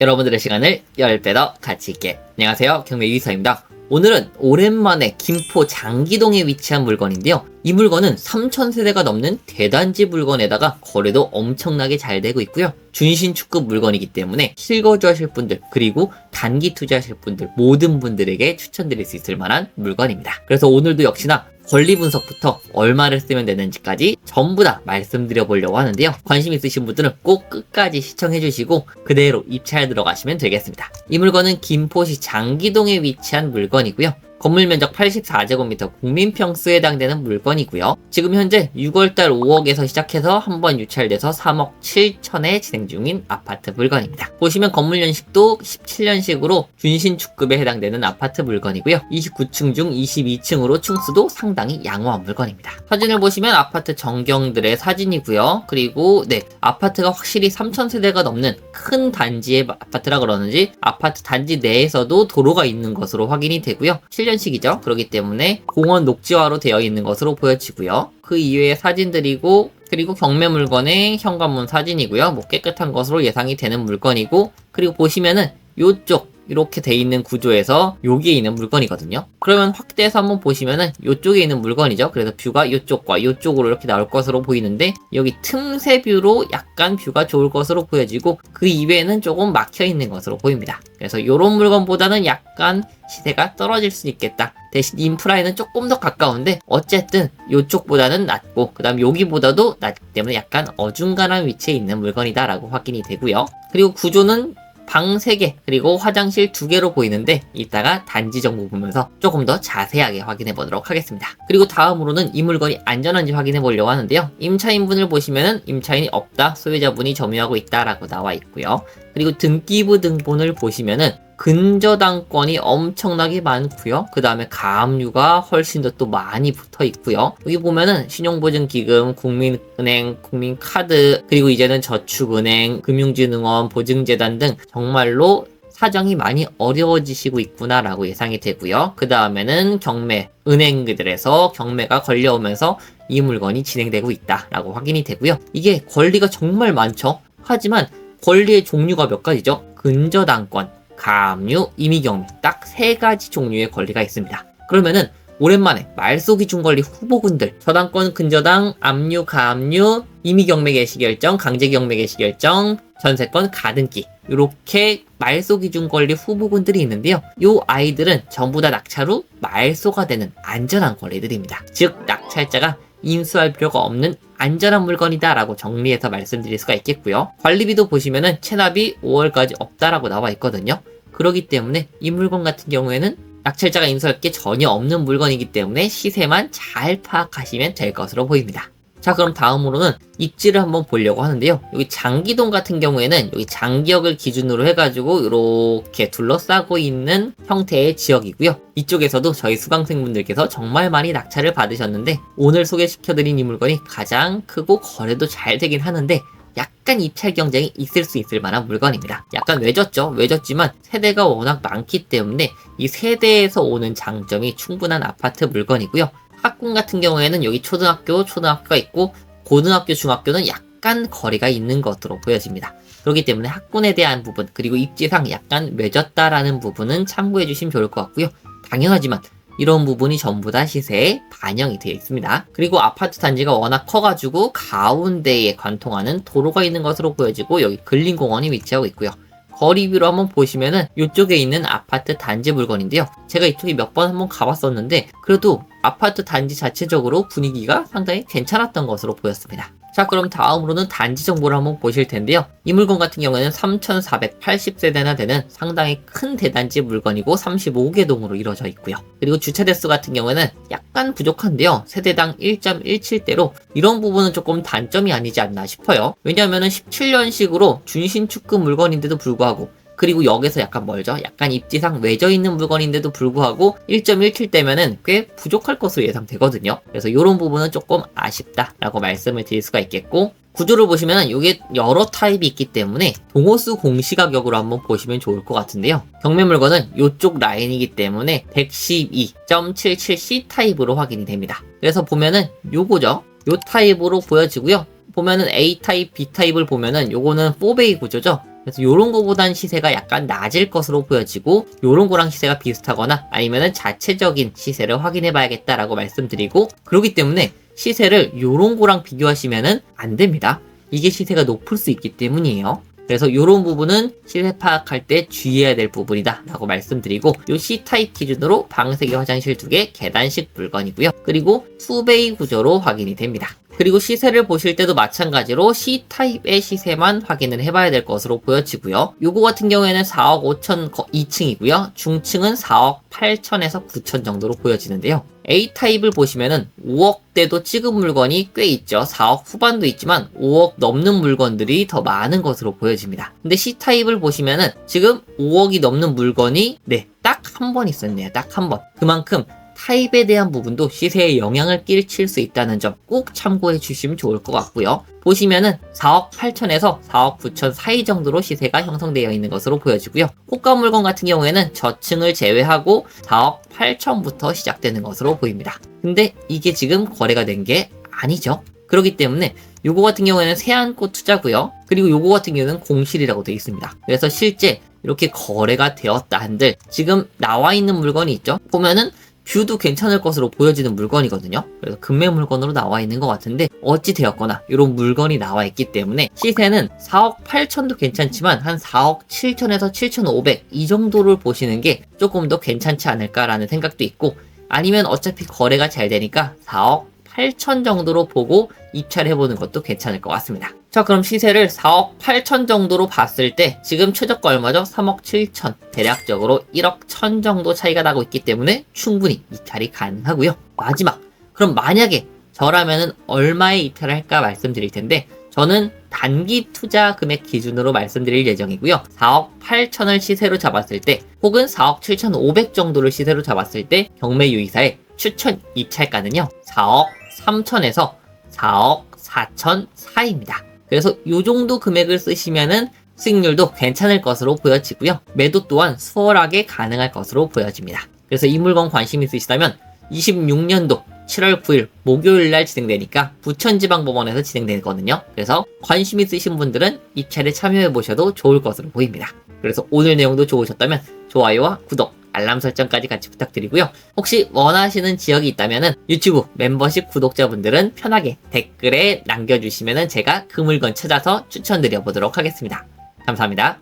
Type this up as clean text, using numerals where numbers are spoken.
여러분들의 시간을 10배 더 가치 있게. 안녕하세요, 경매 유이사입니다. 오늘은 오랜만에 김포 장기동에 위치한 물건인데요. 이 물건은 3000세대가 넘는 대단지 물건에다가 거래도 엄청나게 잘 되고 있고요. 준신축급 물건이기 때문에 실거주하실 분들, 그리고 단기 투자하실 분들, 모든 분들에게 추천드릴 수 있을 만한 물건입니다. 그래서 오늘도 역시나 권리 분석부터 얼마를 쓰면 되는지까지 전부 다 말씀드려 보려고 하는데요. 관심 있으신 분들은 꼭 끝까지 시청해 주시고 그대로 입찰 들어가시면 되겠습니다. 이 물건은 김포시 장기동에 위치한 물건이고요. 건물 면적 84제곱미터 국민평수에 해당되는 물건이고요. 지금 현재 6월달 5억에서 시작해서 한번 유찰돼서 3억 7천에 진행 중인 아파트 물건입니다. 보시면 건물 연식도 17년식으로 준신축급에 해당되는 아파트 물건이고요. 29층 중 22층으로 층수도 상당히 양호한 물건입니다. 사진을 보시면 아파트 전경들의 사진이고요. 그리고 아파트가 확실히 3000세대가 넘는 큰 단지의 아파트라 그러는지 아파트 단지 내에서도 도로가 있는 것으로 확인이 되고요. 7년식이죠. 그렇기 때문에 공원 녹지화로 되어 있는 것으로 보여지고요. 그 이외의 사진들이고, 그리고 경매 물건의 현관문 사진이고요. 깨끗한 것으로 예상이 되는 물건이고, 그리고 보시면은 요쪽 이렇게 돼 있는 구조에서 여기에 있는 물건이거든요. 그러면 확대해서 한번 보시면은 요쪽에 있는 물건이죠. 그래서 뷰가 요쪽과 요쪽으로 이렇게 나올 것으로 보이는데, 여기 틈새 뷰로 약간 뷰가 좋을 것으로 보여지고, 그 이외에는 조금 막혀 있는 것으로 보입니다. 그래서 요런 물건보다는 약간 시세가 떨어질 수 있겠다. 대신 인프라에는 조금 더 가까운데 어쨌든 요쪽보다는 낮고, 그 다음 여기보다도 낮기 때문에 약간 어중간한 위치에 있는 물건이다 라고 확인이 되고요. 그리고 구조는 방 3개 그리고 화장실 2개로 보이는데, 이따가 단지 정보 보면서 조금 더 자세하게 확인해 보도록 하겠습니다. 그리고 다음으로는 이 물건이 안전한지 확인해 보려고 하는데요. 임차인분을 보시면은 임차인이 없다, 소유자분이 점유하고 있다 라고 나와 있고요. 그리고 등기부 등본을 보시면은 근저당권이 엄청나게 많고요. 그 다음에 가압류가 훨씬 더 또 많이 붙어 있고요. 여기 보면은 신용보증기금, 국민은행, 국민카드, 그리고 이제는 저축은행, 금융진흥원, 보증재단 등 정말로 사정이 많이 어려워지시고 있구나 라고 예상이 되고요. 그 다음에는 경매, 은행들에서 경매가 걸려오면서 이 물건이 진행되고 있다 라고 확인이 되고요. 이게 권리가 정말 많죠. 하지만 권리의 종류가 몇 가지죠. 근저당권, 가압류, 임의경매, 딱 3가지 종류의 권리가 있습니다. 그러면은 오랜만에 말소기준권리 후보군들, 저당권, 근저당, 압류, 가압류, 임의경매 개시결정, 강제경매 개시결정, 전세권, 가등기, 이렇게 말소기준권리 후보군들이 있는데요. 요 아이들은 전부 다 낙찰 후 말소가 되는 안전한 권리들입니다. 즉 낙찰자가 인수할 필요가 없는 안전한 물건이다 라고 정리해서 말씀드릴 수가 있겠고요. 관리비도 보시면은 체납이 5월까지 없다라고 나와 있거든요. 그렇기 때문에 이 물건 같은 경우에는 낙찰자가 인수할 게 전혀 없는 물건이기 때문에 시세만 잘 파악하시면 될 것으로 보입니다. 자, 그럼 다음으로는 입지를 한번 보려고 하는데요. 여기 장기동 같은 경우에는 여기 장기역을 기준으로 해가지고 이렇게 둘러싸고 있는 형태의 지역이고요. 이쪽에서도 저희 수강생분들께서 정말 많이 낙찰을 받으셨는데, 오늘 소개시켜드린 이 물건이 가장 크고 거래도 잘 되긴 하는데 약간 입찰 경쟁이 있을 수 있을 만한 물건입니다. 약간 외졌죠. 외졌지만 세대가 워낙 많기 때문에 이 세대에서 오는 장점이 충분한 아파트 물건이고요. 학군 같은 경우에는 여기 초등학교가 있고, 고등학교, 중학교는 약간 거리가 있는 것으로 보여집니다. 그렇기 때문에 학군에 대한 부분, 그리고 입지상 약간 외졌다라는 부분은 참고해 주시면 좋을 것 같고요. 당연하지만 이런 부분이 전부 다 시세에 반영이 되어 있습니다. 그리고 아파트 단지가 워낙 커가지고 가운데에 관통하는 도로가 있는 것으로 보여지고, 여기 근린공원이 위치하고 있고요. 거리뷰로 한번 보시면은 이쪽에 있는 아파트 단지 물건인데요. 제가 이쪽에 몇 번 한번 가봤었는데 그래도 아파트 단지 자체적으로 분위기가 상당히 괜찮았던 것으로 보였습니다. 자, 그럼 다음으로는 단지 정보를 한번 보실 텐데요. 이 물건 같은 경우에는 3480세대나 되는 상당히 큰 대단지 물건이고 35개 동으로 이루어져 있고요. 그리고 주차 대수 같은 경우에는 약간 부족한데요. 세대당 1.17대로 이런 부분은 조금 단점이 아니지 않나 싶어요. 왜냐하면 17년식으로 준신축급 물건인데도 불구하고, 그리고 여기서 약간 멀죠? 약간 입지상 외져 있는 물건인데도 불구하고 1.17대면은 꽤 부족할 것으로 예상되거든요. 그래서 이런 부분은 조금 아쉽다라고 말씀을 드릴 수가 있겠고, 구조를 보시면 이게 여러 타입이 있기 때문에 동호수 공시가격으로 한번 보시면 좋을 것 같은데요. 경매 물건은 이쪽 라인이기 때문에 112.77C 타입으로 확인이 됩니다. 그래서 보면은 요거죠. 요 타입으로 보여지고요. 보면은 A 타입, B 타입을 보면은 요거는 4베이 구조죠. 그래서 요런 거보단 시세가 약간 낮을 것으로 보여지고 요런 거랑 시세가 비슷하거나 아니면은 자체적인 시세를 확인해 봐야겠다라고 말씀드리고, 그렇기 때문에 시세를 요런 거랑 비교하시면은 안 됩니다. 이게 시세가 높을 수 있기 때문이에요. 그래서 요런 부분은 시세 파악할 때 주의해야 될 부분이다 라고 말씀드리고, 요 C타입 기준으로 방세기 화장실 2개 계단식 물건이고요. 그리고 투베이 구조로 확인이 됩니다. 그리고 시세를 보실 때도 마찬가지로 C타입의 시세만 확인을 해봐야 될 것으로 보여지고요. 요거 같은 경우에는 4억 5천 2층이고요. 중층은 4억 8천에서 9천 정도로 보여지는데요. A타입을 보시면은 5억대도 찍은 물건이 꽤 있죠. 4억 후반도 있지만 5억 넘는 물건들이 더 많은 것으로 보여집니다. 근데 C타입을 보시면은 지금 5억이 넘는 물건이 딱 한 번 있었네요. 딱 한 번. 그만큼 타입에 대한 부분도 시세에 영향을 끼칠 수 있다는 점 꼭 참고해 주시면 좋을 것 같고요. 보시면은 4억 8천에서 4억 9천 사이 정도로 시세가 형성되어 있는 것으로 보여지고요. 호가 물건 같은 경우에는 저층을 제외하고 4억 8천부터 시작되는 것으로 보입니다. 근데 이게 지금 거래가 된 게 아니죠. 그렇기 때문에 요거 같은 경우에는 세안꽃 투자고요. 그리고 요거 같은 경우에는 공실이라고 되어 있습니다. 그래서 실제 이렇게 거래가 되었다 한들 지금 나와 있는 물건이 있죠. 보면은 뷰도 괜찮을 것으로 보여지는 물건이거든요. 그래서 금매 물건으로 나와 있는 것 같은데 어찌 되었거나 이런 물건이 나와 있기 때문에 시세는 4억 8천도 괜찮지만 한 4억 7천에서 7,500 이 정도를 보시는 게 조금 더 괜찮지 않을까라는 생각도 있고, 아니면 어차피 거래가 잘 되니까 4억 8천 정도로 보고 입찰해보는 것도 괜찮을 것 같습니다. 자, 그럼 시세를 4억 8천 정도로 봤을 때 지금 최저가 얼마죠? 3억 7천, 대략적으로 1억 1천 정도 차이가 나고 있기 때문에 충분히 입찰이 가능하고요. 마지막, 그럼 만약에 저라면은 얼마에 입찰을 할까 말씀드릴 텐데, 저는 단기 투자 금액 기준으로 말씀드릴 예정이고요. 4억 8천을 시세로 잡았을 때 혹은 4억 7,500 정도를 시세로 잡았을 때 경매 유의사의 추천 입찰가는요 4억 3천에서 4억 4천 사이입니다. 그래서 이 정도 금액을 쓰시면은 수익률도 괜찮을 것으로 보여지고요. 매도 또한 수월하게 가능할 것으로 보여집니다. 그래서 이 물건 관심 있으시다면 26년도 7월 9일 목요일날 진행되니까 부천지방법원에서 진행되거든요. 그래서 관심 있으신 분들은 입찰에 참여해 보셔도 좋을 것으로 보입니다. 그래서 오늘 내용도 좋으셨다면 좋아요와 구독, 알람 설정까지 같이 부탁드리고요. 혹시 원하시는 지역이 있다면 유튜브 멤버십 구독자분들은 편하게 댓글에 남겨주시면 제가 그 물건 찾아서 추천드려 보도록 하겠습니다. 감사합니다.